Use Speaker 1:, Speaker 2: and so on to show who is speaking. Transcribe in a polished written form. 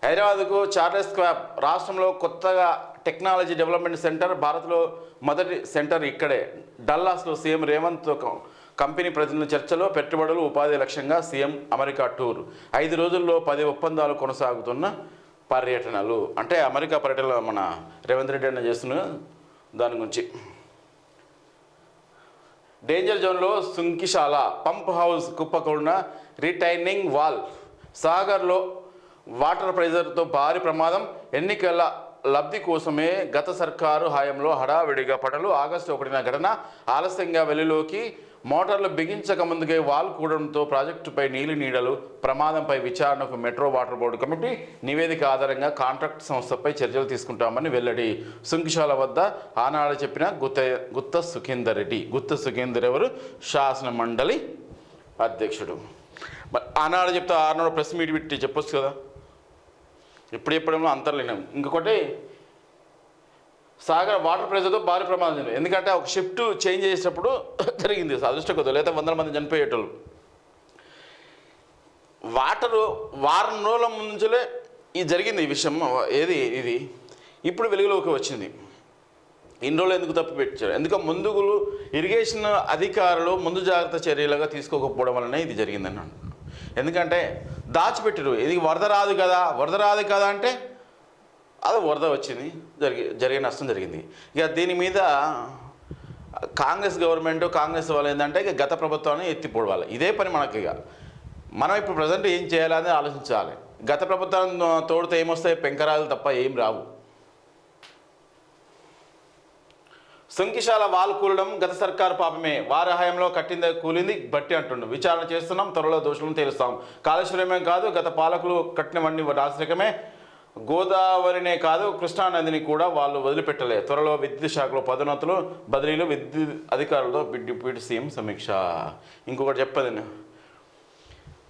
Speaker 1: హైదరాబాద్కు చార్లెస్ క్వాబ్ రాష్ట్రంలో కొత్తగా టెక్నాలజీ డెవలప్మెంట్ సెంటర్. భారత్లో మొదటి సెంటర్ ఇక్కడే. డల్లాస్లో సీఎం రేవంత్తో కంపెనీ ప్రతినిధుల చర్చలో పెట్టుబడులు ఉపాధి లక్ష్యంగా సీఎం అమెరికా టూర్. 5 రోజుల్లో 10 ఒప్పందాలు కొనసాగుతున్న పర్యటనలు. అంటే అమెరికా పర్యటనలో మన రేవంత్ రెడ్డి అన్న చేస్తున్న దాని గురించి. డేంజర్ జోన్లో సుంకిశాల పంప్ హౌస్ కుప్పకూలిన రిటైనింగ్ వాల్. సాగర్లో వాటర్ ప్రెజర్తో భారీ ప్రమాదం. ఎన్నికల లబ్ధి కోసమే గత సర్కారు హయాంలో హడావిడిగా పటలు. ఆగస్టు 1న ఘటన. ఆలస్యంగా వెలుగులోకి. మోటార్లు బిగించక ముందుకే వాల్ కూడడంతో ప్రాజెక్టుపై నీడలు. ప్రమాదంపై విచారణకు మెట్రో వాటర్ బోర్డు కమిటీ నివేదిక ఆధారంగా కాంట్రాక్ట్ సంస్థపై చర్యలు తీసుకుంటామని వెల్లడి. సుంకిశాల వద్ద ఆనాడు చెప్పిన గుత్త సుఖేందర్ రెడ్డి. గుత్త సుఖేందర్ ఎవరు? శాసన మండలి అధ్యక్షుడు. ఆనాడు చెప్తే ఆనాడు ప్రెస్ మీట్ పెట్టి చెప్పొచ్చు కదా. ఇప్పుడు చెప్పడంలో అంతర్లీనం. ఇంకొకటి, సాగర్ వాటర్ ప్రెజర్తో భారీ ప్రమాదం జరిగింది. ఎందుకంటే ఒక షిఫ్ట్ చేంజ్ చేసేటప్పుడు జరిగింది. అదృష్టం కొద్ది, లేదా 100 మంది చనిపోయేటోళ్ళు. వాటరు వారం రోజుల ముందులే ఇది జరిగింది. ఈ విషయం ఇది ఇప్పుడు వెలుగులోకి వచ్చింది. ఇన్ని రోజులు ఎందుకు తప్పు పెట్టారు? ఎందుకంటే ముందుగులు ఇరిగేషన్ అధికారులు ముందు జాగ్రత్త చర్యలుగా తీసుకోకపోవడం వల్లనే ఇది జరిగిందని అంటున్నాను. ఎందుకంటే దాచిపెట్టారు. ఇది వరద రాదు కదా అంటే అది వరద వచ్చింది, జరిగే నష్టం జరిగింది. ఇక దీని మీద కాంగ్రెస్ గవర్నమెంట్, కాంగ్రెస్ వాళ్ళు ఏంటంటే ఇక గత ప్రభుత్వాన్ని ఎత్తిపోవాలి. ఇదే పని మనకి. ఇక మనం ఇప్పుడు ప్రజెంట్ ఏం చేయాలని ఆలోచించాలి. గత ప్రభుత్వం తోడితే ఏమొస్తాయి? పెంకరాలు తప్ప ఏం రావు. సుంకిశాల వాల్ కూలడం గత సర్కారు పాపమే. వారి హయాంలో కట్టిందే కూలింది బట్టి అంటుండు. విచారణ చేస్తున్నాం, త్వరలో దోషులను తేలుస్తాం. కాళేశ్వరమే కాదు, గత పాలకులు కట్టినవన్నీ రాజరికమే. గోదావరినే కాదు, కృష్ణానదిని కూడా వాళ్ళు వదిలిపెట్టలే. త్వరలో విద్యుత్ శాఖలో పదోన్నతులు, బదిలీలు, విద్యుత్ అధికారులతో డిప్యూటీ సీఎం సమీక్ష. ఇంకొకటి చెప్పదు,